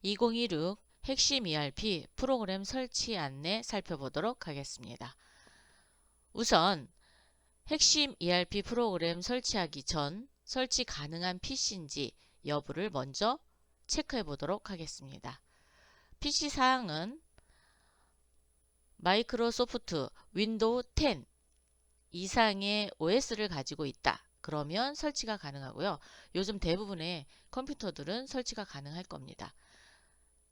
2016 핵심 ERP 프로그램 설치 안내 살펴보도록 하겠습니다. 우선 핵심 ERP 프로그램 설치하기 전 설치 가능한 PC인지 여부를 먼저 체크해 보도록 하겠습니다. PC 사양은 마이크로소프트 윈도우 10 이상의 OS를 가지고 있다. 그러면 설치가 가능하고요. 요즘 대부분의 컴퓨터들은 설치가 가능할 겁니다.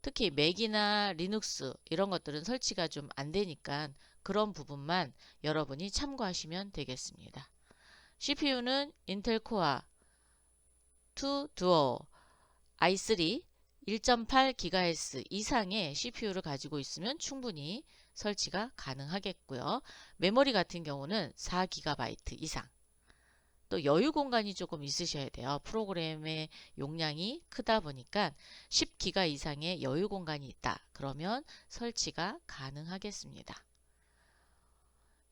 특히 맥이나 리눅스 이런 것들은 설치가 좀 안 되니까 그런 부분만 여러분이 참고하시면 되겠습니다. CPU는 인텔 코어 2 두오 i3 1.8GHz 이상의 CPU를 가지고 있으면 충분히 설치가 가능하겠고요. 메모리 같은 경우는 4GB 이상. 또 여유 공간이 조금 있으셔야 돼요. 프로그램의 용량이 크다 보니까 10기가 이상의 여유 공간이 있다. 그러면 설치가 가능하겠습니다.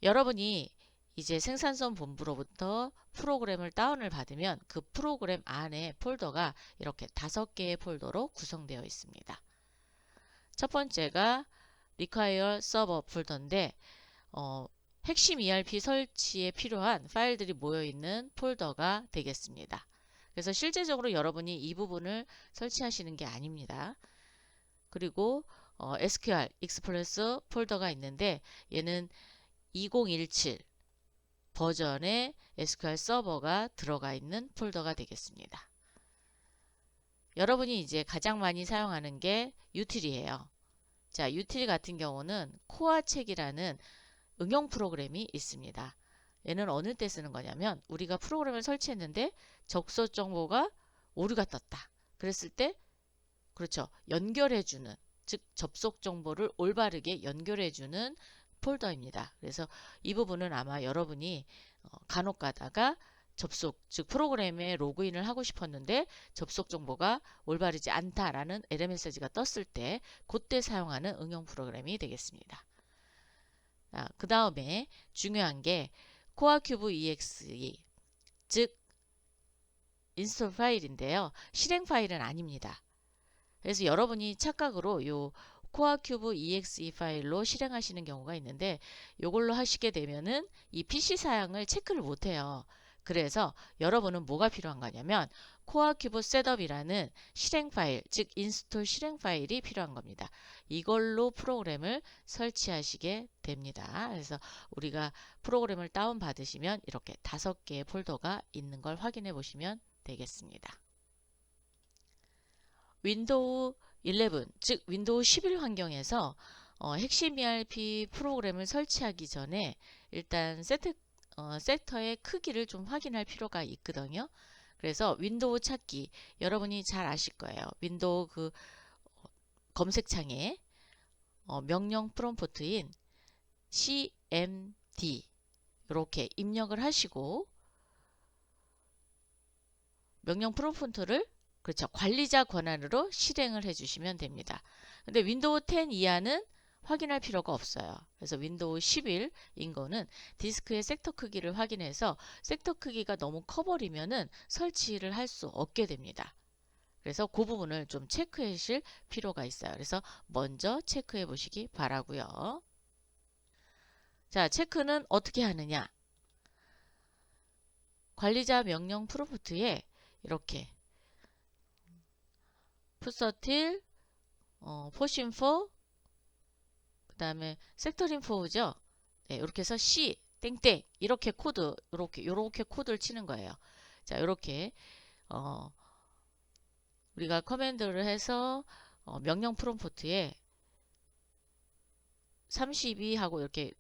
여러분이 이제 생산성 본부로부터 프로그램을 다운을 받으면 그 프로그램 안에 폴더가 이렇게 5개의 폴더로 구성되어 있습니다. 첫 번째가 Require Server 폴더인데 핵심 ERP 설치에 필요한 파일들이 모여있는 폴더가 되겠습니다. 그래서 실제적으로 여러분이 이 부분을 설치하시는 게 아닙니다. 그리고 SQL 익스프레스 폴더가 있는데 얘는 2017 버전의 SQL 서버가 들어가 있는 폴더가 되겠습니다. 여러분이 이제 가장 많이 사용하는 게 유틸이에요. 자, 유틸 같은 경우는 코어책이라는 응용 프로그램이 있습니다. 얘는 어느 때 쓰는 거냐면 우리가 프로그램을 설치했는데 접속 정보가 오류가 떴다. 그랬을 때 그렇죠. 연결해주는 즉 접속 정보를 올바르게 연결해주는 폴더입니다. 그래서 이 부분은 아마 여러분이 간혹 가다가 접속 즉 프로그램에 로그인을 하고 싶었는데 접속 정보가 올바르지 않다라는 에러 메시지가 떴을 때 그때 사용하는 응용 프로그램이 되겠습니다. 그 다음에 중요한 게 코어 큐브 exe 즉 인스톨 파일인데요. 실행 파일은 아닙니다. 그래서 여러분이 착각으로 요 코어 큐브 exe 파일로 실행하시는 경우가 있는데 이걸로 하시게 되면은 이 PC 사양을 체크를 못해요. 그래서 여러분은 뭐가 필요한 거냐면 코어 큐브 셋업이라는 실행 파일, 즉 인스톨 실행 파일이 필요한 겁니다. 이걸로 프로그램을 설치하시게 됩니다. 그래서 우리가 프로그램을 다운 받으시면 이렇게 5개의 폴더가 있는 걸 확인해 보시면 되겠습니다. 윈도우 11, 즉 윈도우 11 환경에서 핵심 ERP 프로그램을 설치하기 전에 일단 섹터의 크기를 좀 확인할 필요가 있거든요. 그래서 윈도우 찾기 여러분이 잘 아실 거예요. 윈도우 검색창에 명령 프롬프트인 cmd 이렇게 입력을 하시고 명령 프롬프트를 그렇죠. 관리자 권한으로 실행을 해주시면 됩니다. 근데 윈도우 10 이하는 확인할 필요가 없어요. 그래서 윈도우 11인 거는 디스크의 섹터 크기를 확인해서 섹터 크기가 너무 커버리면은 설치를 할 수 없게 됩니다. 그래서 그 부분을 좀 체크해 주실 필요가 있어요. 그래서 먼저 체크해 보시기 바라고요. 자, 체크는 어떻게 하느냐? 관리자 명령 프롬프트에 이렇게 푸서틸, 포신포, 그 다음에 섹터링포죠. 네, 이렇게 해서 C, 땡땡, 이렇게 코드, 요렇게 코드를 치는 거예요. 자, 이렇게, 우리가 커맨드를 해서, 명령 프롬프트에 32 하고 이렇게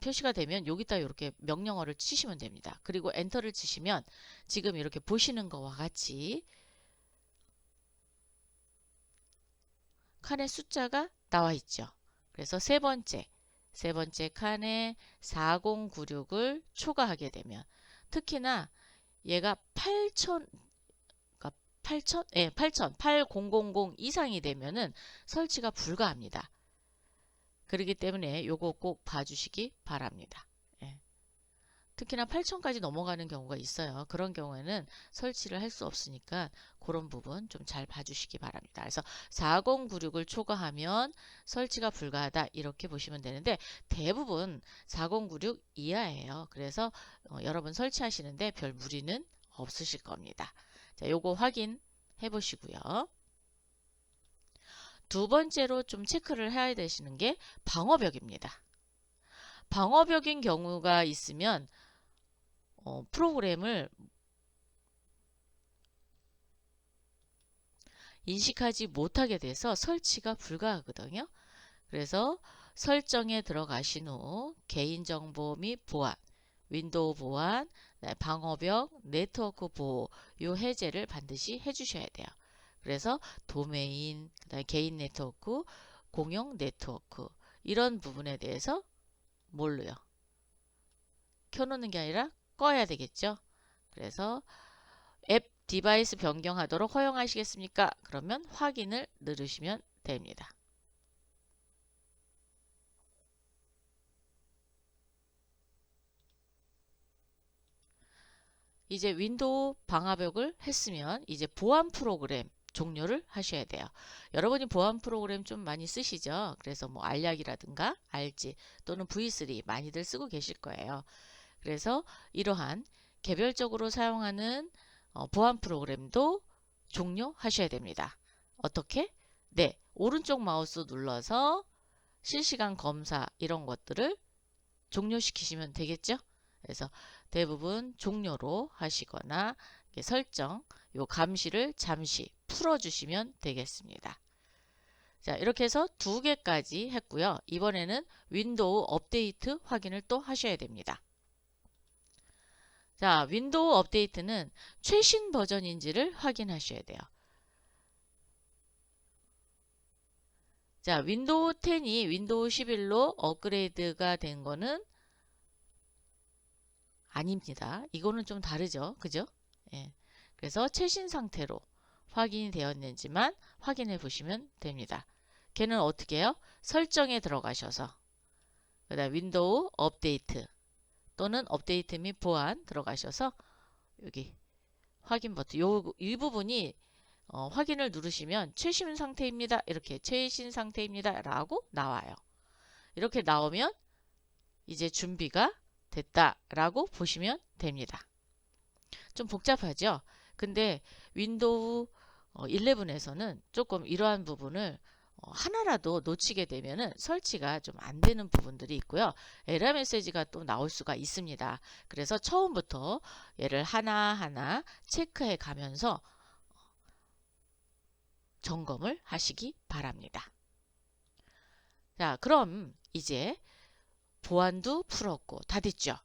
표시가 되면 여기다 이렇게 명령어를 치시면 됩니다. 그리고 엔터를 치시면 지금 이렇게 보시는 것과 같이 칸의 숫자가 나와 있죠. 그래서 세 번째 칸에 4096을 초과하게 되면 특히나 얘가 8000 8000 이상이 되면은 설치가 불가합니다. 그렇기 때문에 요거 꼭 봐주시기 바랍니다. 예. 특히나 8,000까지 넘어가는 경우가 있어요. 그런 경우에는 설치를 할 수 없으니까 그런 부분 좀 잘 봐주시기 바랍니다. 그래서 4096을 초과하면 설치가 불가하다 이렇게 보시면 되는데 대부분 4096 이하예요. 그래서 여러분 설치하시는데 별 무리는 없으실 겁니다. 자, 요거 확인해 보시고요. 두 번째로 좀 체크를 해야 되시는 게 방어벽입니다. 방어벽인 경우가 있으면 프로그램을 인식하지 못하게 돼서 설치가 불가하거든요. 그래서 설정에 들어가신 후 개인정보 및 보안, 윈도우 보안, 방어벽, 네트워크 보호 이 해제를 반드시 해주셔야 돼요. 그래서 도메인, 그다음에 개인 네트워크, 공용 네트워크 이런 부분에 대해서 뭘로요? 켜놓는 게 아니라 꺼야 되겠죠. 그래서 앱 디바이스 변경하도록 허용하시겠습니까? 그러면 확인을 누르시면 됩니다. 이제 윈도우 방화벽을 했으면 이제 보안 프로그램 종료를 하셔야 돼요. 여러분이 보안 프로그램 좀 많이 쓰시죠? 그래서 뭐 알약이라든가 알지 또는 V3 많이들 쓰고 계실 거예요. 그래서 이러한 개별적으로 사용하는 보안 프로그램도 종료하셔야 됩니다. 어떻게? 네, 오른쪽 마우스 눌러서 실시간 검사 이런 것들을 종료시키시면 되겠죠? 그래서 대부분 종료로 하시거나 설정, 요 감시를 잠시 풀어주시면 되겠습니다. 자, 이렇게 해서 두 개까지 했고요. 이번에는 윈도우 업데이트 확인을 또 하셔야 됩니다. 자, 윈도우 업데이트는 최신 버전인지를 확인하셔야 돼요. 자, 윈도우 10이 윈도우 11로 업그레이드가 된 거는 아닙니다. 이거는 좀 다르죠. 그죠? 예. 그래서 최신 상태로 확인이 되었는지만 확인해 보시면 됩니다. 걔는 어떻게 해요? 설정에 들어가셔서 그다음 윈도우 업데이트 또는 업데이트 및 보안 들어가셔서 여기 확인 버튼 이 부분이 확인을 누르시면 최신 상태입니다. 이렇게 최신 상태입니다. 라고 나와요. 이렇게 나오면 이제 준비가 됐다라고 보시면 됩니다. 좀 복잡하죠? 근데 윈도우 11에서는 조금 이러한 부분을 하나라도 놓치게 되면은 설치가 좀 안 되는 부분들이 있고요. 에러 메시지가 또 나올 수가 있습니다. 그래서 처음부터 얘를 하나하나 체크해 가면서 점검을 하시기 바랍니다. 자, 그럼 이제 보안도 풀었고 다 됐죠?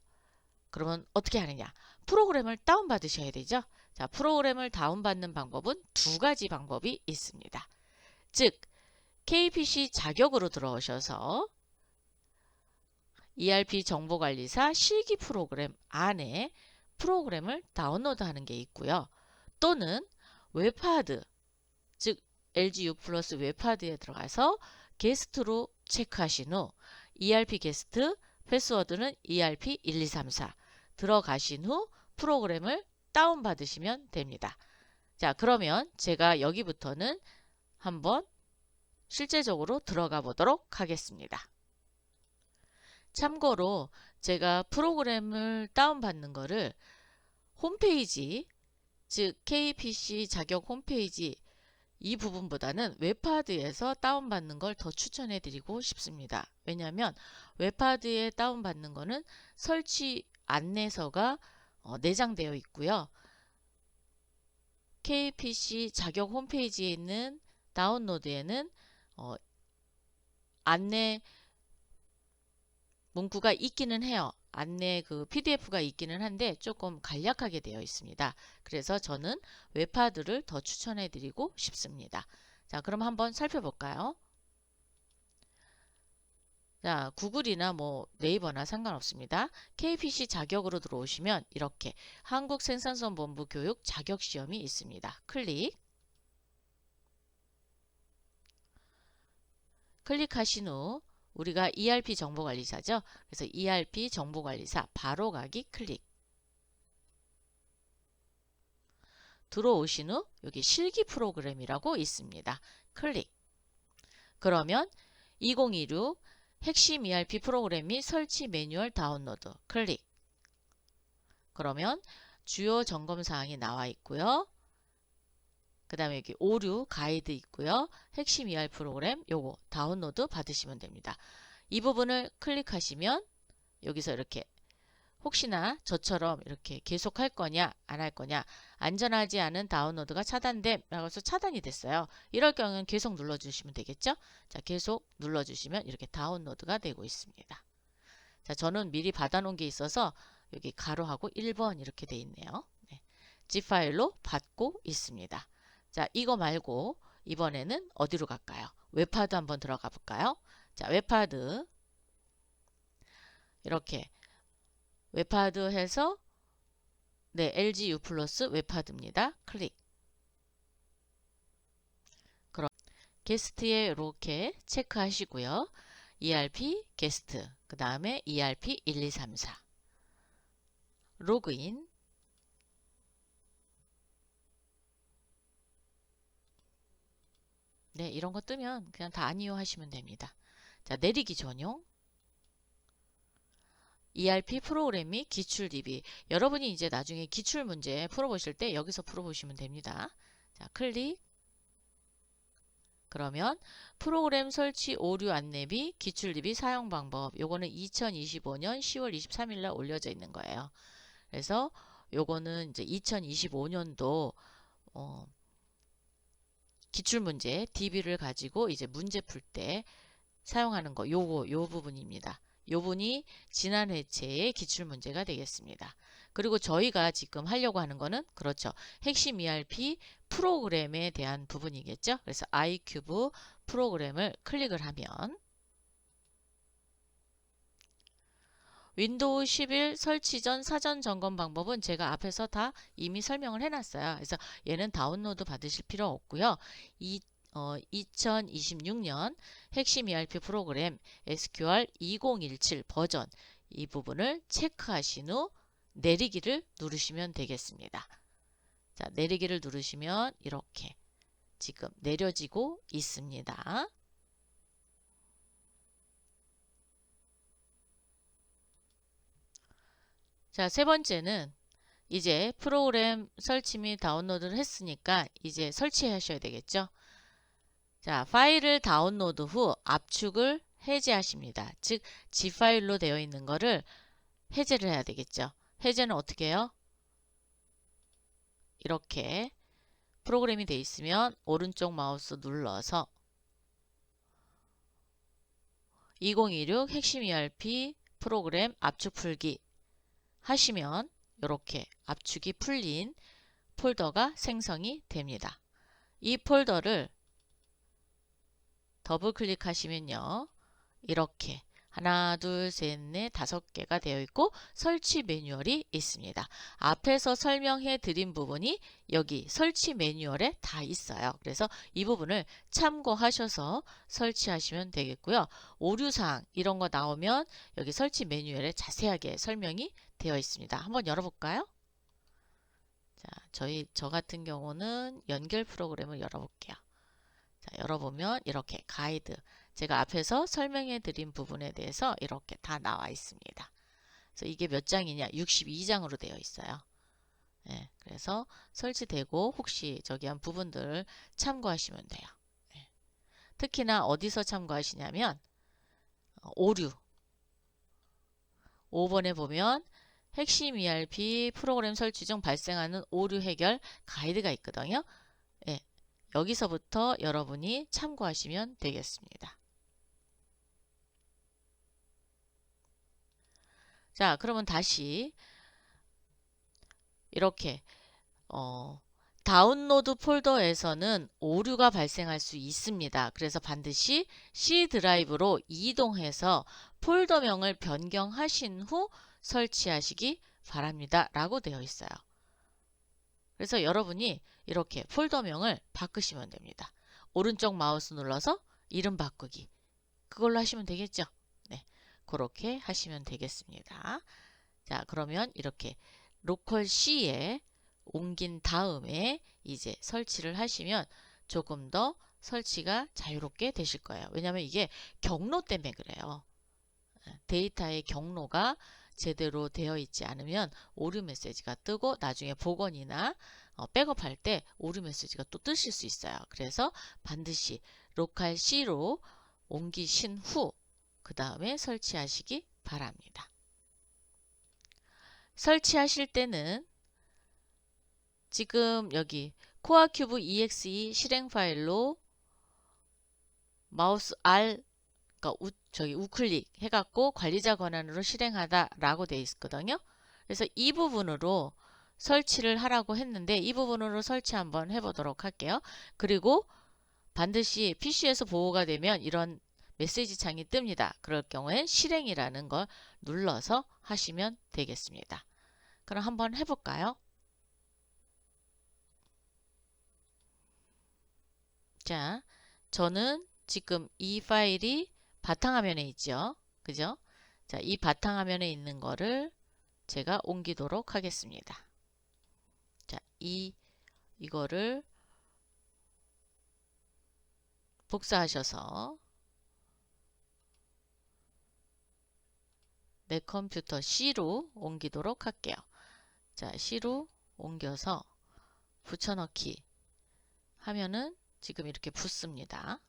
그러면 어떻게 하느냐? 프로그램을 다운받으셔야 되죠? 자, 프로그램을 다운받는 방법은 두 가지 방법이 있습니다. 즉, KPC 자격으로 들어오셔서 ERP 정보관리사 실기 프로그램 안에 프로그램을 다운로드하는 게 있고요. 또는 웹하드, 즉 LG U 플러스 웹하드에 들어가서 게스트로 체크하신 후 ERP 게스트, 패스워드는 ERP 1234 들어가신 후 프로그램을 다운받으시면 됩니다. 자, 그러면 제가 여기부터는 한번 실제적으로 들어가 보도록 하겠습니다. 참고로 제가 프로그램을 다운받는 거를 홈페이지, 즉 KPC 자격 홈페이지 이 부분보다는 웹하드에서 다운받는 걸 더 추천해 드리고 싶습니다. 왜냐하면 웹하드에 다운받는 거는 설치 안내서가 내장되어 있고요. KPC 자격 홈페이지에 있는 다운로드에는 안내 문구가 있기는 해요. 안내 그 PDF가 있기는 한데 조금 간략하게 되어 있습니다. 그래서 저는 웹하드를 더 추천해 드리고 싶습니다. 자, 그럼 한번 살펴볼까요? 자, 구글이나 뭐 네이버나 상관없습니다. KPC 자격으로 들어오시면 이렇게 한국생산성본부 교육 자격시험이 있습니다. 클릭하신 후 우리가 ERP 정보관리사죠. 그래서 ERP 정보관리사 바로 가기 클릭. 들어오신 후 여기 실기 프로그램이라고 있습니다. 클릭. 그러면 2016 핵심 ERP 프로그램 및 설치 매뉴얼 다운로드 클릭. 그러면 주요 점검 사항이 나와 있고요. 그 다음에 여기 오류 가이드 있고요. 핵심 ERP 프로그램 요거 다운로드 받으시면 됩니다. 이 부분을 클릭하시면 여기서 이렇게 혹시나 저처럼 이렇게 계속 할 거냐 안 할 거냐 안전하지 않은 다운로드가 차단됨 라고 해서 차단이 됐어요. 이럴 경우는 계속 눌러주시면 되겠죠. 자, 계속 눌러주시면 이렇게 다운로드가 되고 있습니다. 자, 저는 미리 받아놓은 게 있어서 여기 가로하고 1번 이렇게 돼 있네요. 네. zip 파일로 받고 있습니다. 자, 이거 말고 이번에는 어디로 갈까요? 웹하드 한번 들어가 볼까요? 자, 웹하드 이렇게 웹하드 해서 네, LG U 플러스 웹하드입니다. 클릭. 그럼 게스트에 이렇게 체크하시고요. ERP 게스트, 그 다음에 ERP 1234 로그인. 네, 이런 거 뜨면 그냥 다 아니요 하시면 됩니다. 자, 내리기 전용. ERP 프로그램 및 기출 DB. 여러분이 이제 나중에 기출 문제 풀어보실 때 여기서 풀어보시면 됩니다. 자, 클릭. 그러면 프로그램 설치 오류 안내비 기출 DB 사용 방법. 요거는 2025년 10월 23일 날 올려져 있는 거예요. 그래서 요거는 이제 2025년도 기출문제 DB를 가지고 이제 문제 풀 때 사용하는 거 요 부분입니다. 요 분이 지난 회차의 기출문제가 되겠습니다. 그리고 저희가 지금 하려고 하는 거는 그렇죠. 핵심 ERP 프로그램에 대한 부분이겠죠. 그래서 iCube 프로그램을 클릭을 하면 윈도우 11 설치 전 사전 점검 방법은 제가 앞에서 다 이미 설명을 해놨어요. 그래서 얘는 다운로드 받으실 필요 없고요. 2026년 핵심 ERP 프로그램 SQR 2017 버전 이 부분을 체크하신 후 내리기를 누르시면 되겠습니다. 자, 내리기를 누르시면 이렇게 지금 내려지고 있습니다. 자, 세 번째는 이제 프로그램 설치 및 다운로드를 했으니까 이제 설치하셔야 되겠죠. 자, 파일을 다운로드 후 압축을 해제하십니다. 즉, zip 파일로 되어 있는 거를 해제를 해야 되겠죠. 해제는 어떻게 해요? 이렇게 프로그램이 되어 있으면 오른쪽 마우스 눌러서 2016 핵심 ERP 프로그램 압축 풀기 하시면 이렇게 압축이 풀린 폴더가 생성이 됩니다. 이 폴더를 더블 클릭하시면요. 이렇게 하나, 둘, 셋, 넷, 5개가 되어 있고 설치 매뉴얼이 있습니다. 앞에서 설명해 드린 부분이 여기 설치 매뉴얼에 다 있어요. 그래서 이 부분을 참고하셔서 설치하시면 되겠고요. 오류사항 이런 거 나오면 여기 설치 매뉴얼에 자세하게 설명이 되어 있습니다. 한번 열어볼까요? 자, 저 같은 경우는 연결 프로그램을 열어볼게요. 자, 열어보면 이렇게 가이드 제가 앞에서 설명해 드린 부분에 대해서 이렇게 다 나와 있습니다. 그래서 이게 몇 장이냐? 62장으로 되어 있어요. 네, 그래서 설치되고 혹시 저기 한 부분들 참고하시면 돼요. 네. 특히나 어디서 참고하시냐면 오류 5번에 보면 핵심 ERP 프로그램 설치 중 발생하는 오류 해결 가이드가 있거든요. 네, 여기서부터 여러분이 참고하시면 되겠습니다. 자, 그러면 다시 이렇게 다운로드 폴더에서는 오류가 발생할 수 있습니다. 그래서 반드시 C 드라이브로 이동해서 폴더명을 변경하신 후 설치하시기 바랍니다. 라고 되어 있어요. 그래서 여러분이 이렇게 폴더명을 바꾸시면 됩니다. 오른쪽 마우스 눌러서 이름 바꾸기. 그걸로 하시면 되겠죠. 네, 그렇게 하시면 되겠습니다. 자, 그러면 이렇게 로컬 C에 옮긴 다음에 이제 설치를 하시면 조금 더 설치가 자유롭게 되실 거예요. 왜냐하면 이게 경로 때문에 그래요. 데이터의 경로가 제대로 되어 있지 않으면 오류 메시지가 뜨고 나중에 복원이나 백업할 때 오류 메시지가 또 뜨실 수 있어요. 그래서 반드시 로컬 C로 옮기신 후 그 다음에 설치하시기 바랍니다. 설치하실 때는 지금 여기 코어큐브 exe 실행 파일로 마우스 R 그러니까 우클릭 해갖고 관리자 권한으로 실행하다 라고 되어 있거든요. 그래서 이 부분으로 설치를 하라고 했는데 이 부분으로 설치 한번 해보도록 할게요. 그리고 반드시 PC에서 보호가 되면 이런 메시지 창이 뜹니다. 그럴 경우에 실행이라는 걸 눌러서 하시면 되겠습니다. 그럼 한번 해볼까요? 자, 저는 지금 이 파일이 바탕화면에 있죠. 그죠? 자, 이 바탕화면에 있는 거를 제가 옮기도록 하겠습니다. 자, 이거를 복사하셔서 내 컴퓨터 C로 옮기도록 할게요. 자, C로 옮겨서 붙여넣기 하면은 지금 이렇게 붙습니다.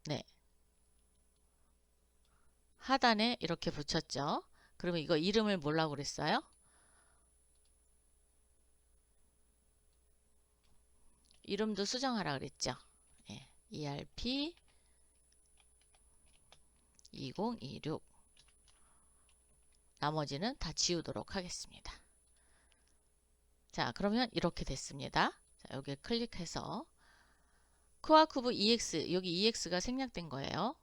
네. 하단에 이렇게 붙였죠. 그러면 이거 이름을 뭐라고 그랬어요? 이름도 수정하라 그랬죠. 네. ERP 2026 나머지는 다 지우도록 하겠습니다. 자, 그러면 이렇게 됐습니다. 자, 여기 클릭해서 코어큐브 EX 여기 EX가 생략된 거예요.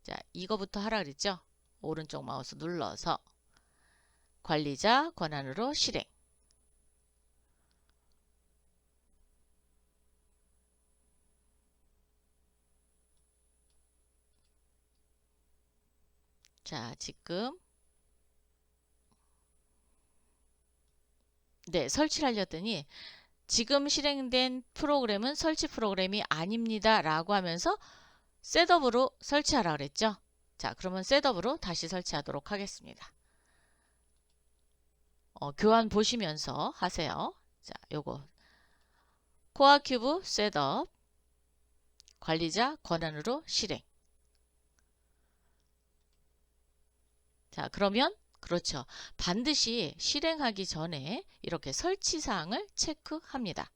자, 이거부터 하라 그랬죠. 오른쪽 마우스 눌러서 관리자 권한으로 실행. 자, 지금 네, 설치를 하려더니 지금 실행된 프로그램은 설치 프로그램이 아닙니다 라고 하면서 셋업으로 설치하라 그랬죠. 자, 그러면 셋업으로 다시 설치하도록 하겠습니다. 교환 보시면서 하세요. 자, 요거 코어큐브 셋업 관리자 권한으로 실행. 자, 그러면 그렇죠. 반드시 실행하기 전에 이렇게 설치 사항을 체크합니다.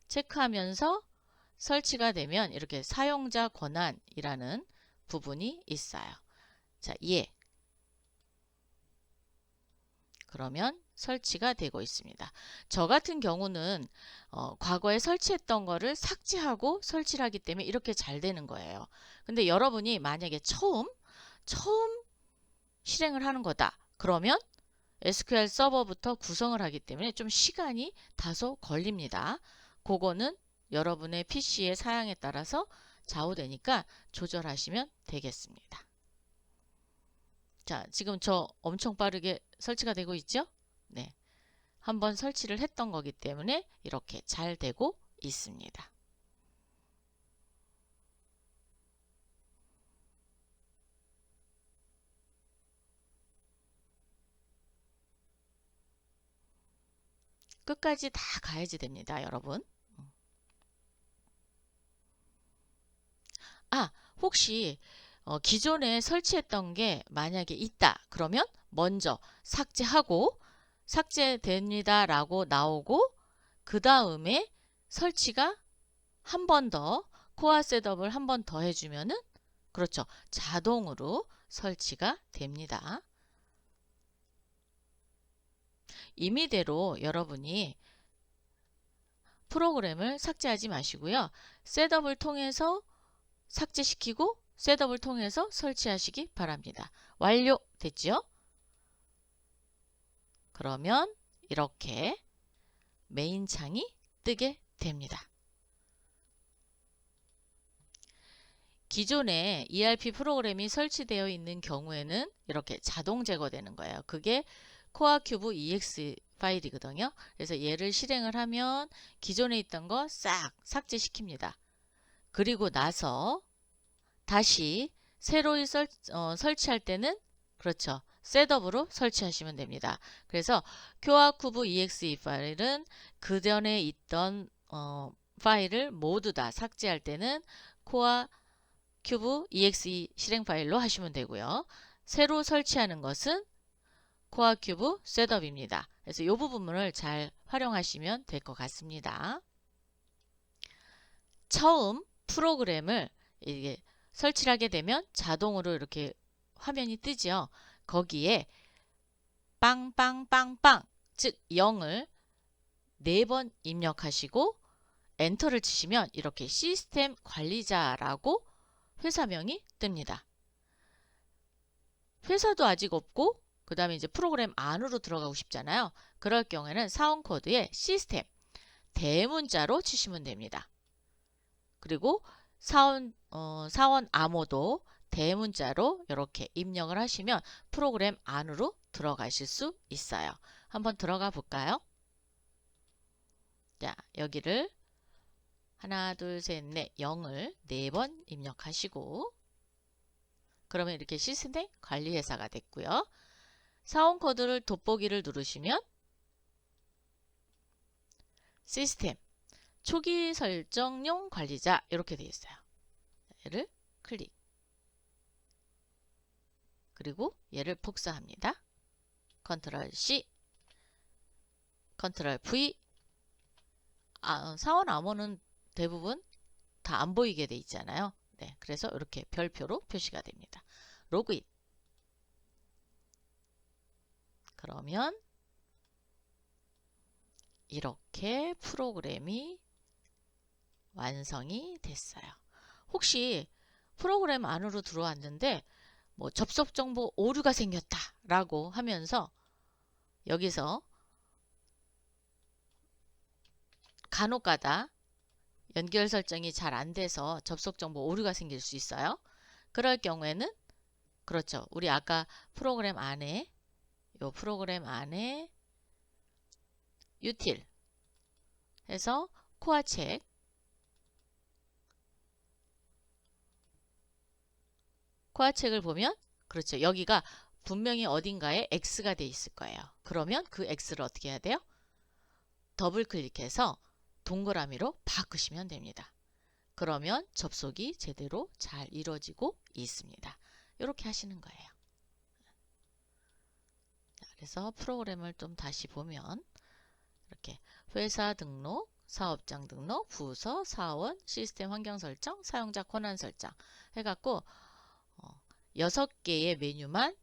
체크하면서 설치가 되면 이렇게 사용자 권한이라는 부분이 있어요. 자, 예. 그러면 설치가 되고 있습니다. 저 같은 경우는 과거에 설치했던 거를 삭제하고 설치를 하기 때문에 이렇게 잘 되는 거예요. 근데 여러분이 만약에 처음 실행을 하는 거다. 그러면 SQL 서버부터 구성을 하기 때문에 좀 시간이 다소 걸립니다. 그거는 여러분의 PC의 사양에 따라서 좌우되니까 조절하시면 되겠습니다. 자, 지금 저 엄청 빠르게 설치가 되고 있죠? 네. 한번 설치를 했던 거기 때문에 이렇게 잘 되고 있습니다. 끝까지 다 가야지 됩니다, 여러분. 아, 혹시 기존에 설치했던 게 만약에 있다. 그러면 먼저 삭제하고 삭제됩니다 라고 나오고 그 다음에 설치가 한 번 더 코어 셋업을 한 번 더 해주면은 그렇죠. 자동으로 설치가 됩니다. 임의대로 여러분이 프로그램을 삭제하지 마시고요. 셋업을 통해서 삭제시키고 셋업을 통해서 설치하시기 바랍니다. 완료됐죠? 그러면 이렇게 메인 창이 뜨게 됩니다. 기존에 ERP 프로그램이 설치되어 있는 경우에는 이렇게 자동 제거되는 거예요. 그게 코어 큐브 EX 파일이거든요. 그래서 얘를 실행을 하면 기존에 있던 거 싹 삭제시킵니다. 그리고 나서 다시 새로 설치할 때는 그렇죠. 셋업으로 설치하시면 됩니다. 그래서 코어 큐브 EXE 파일은 그전에 있던 파일을 모두 다 삭제할 때는 코어 큐브 EXE 실행 파일로 하시면 되고요. 새로 설치하는 것은 코어 큐브 셋업입니다. 그래서 이 부분을 잘 활용하시면 될 것 같습니다. 처음 프로그램을 이게 설치를 하게 되면 자동으로 이렇게 화면이 뜨죠. 거기에 빵빵빵빵 즉 0을 4번 입력하시고 엔터를 치시면 이렇게 시스템 관리자라고 회사명이 뜹니다. 회사도 아직 없고 그 다음에 이제 프로그램 안으로 들어가고 싶잖아요. 그럴 경우에는 사원 코드에 시스템 대문자로 치시면 됩니다. 그리고 사원 암호도 대문자로 이렇게 입력을 하시면 프로그램 안으로 들어가실 수 있어요. 한번 들어가 볼까요? 자, 여기를 하나, 둘, 셋, 넷, 0을 4번 입력하시고 그러면 이렇게 시스템 관리회사가 됐고요. 사원 코드를 돋보기를 누르시면 시스템 초기 설정용 관리자 이렇게 되어 있어요. 얘를 클릭 그리고 얘를 복사합니다. 컨트롤 C 컨트롤 V 사원 암호는 대부분 다 안 보이게 돼 있잖아요. 네, 그래서 이렇게 별표로 표시가 됩니다. 로그인 그러면 이렇게 프로그램이 완성이 됐어요. 혹시 프로그램 안으로 들어왔는데 뭐 접속 정보 오류가 생겼다 라고 하면서 여기서 간혹가다 연결 설정이 잘 안 돼서 접속 정보 오류가 생길 수 있어요. 그럴 경우에는 그렇죠. 우리 아까 프로그램 안에 요 프로그램 안에 유틸 해서 코어 책 코어 책을 보면 그렇죠. 여기가 분명히 어딘가에 X가 돼 있을 거예요. 그러면 그 X를 어떻게 해야 돼요? 더블 클릭해서 동그라미로 바꾸시면 됩니다. 그러면 접속이 제대로 잘 이루어지고 있습니다. 이렇게 하시는 거예요. 그래서 프로그램을 좀 다시 보면 이렇게 회사 등록, 사업장 등록, 부서, 사원, 시스템 환경 설정, 사용자 권한 설정 해갖고 6개의 메뉴만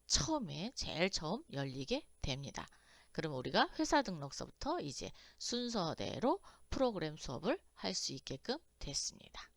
제일 처음 열리게 됩니다. 그럼 우리가 회사 등록서부터 이제 순서대로 프로그램 수업을 할 수 있게끔 됐습니다.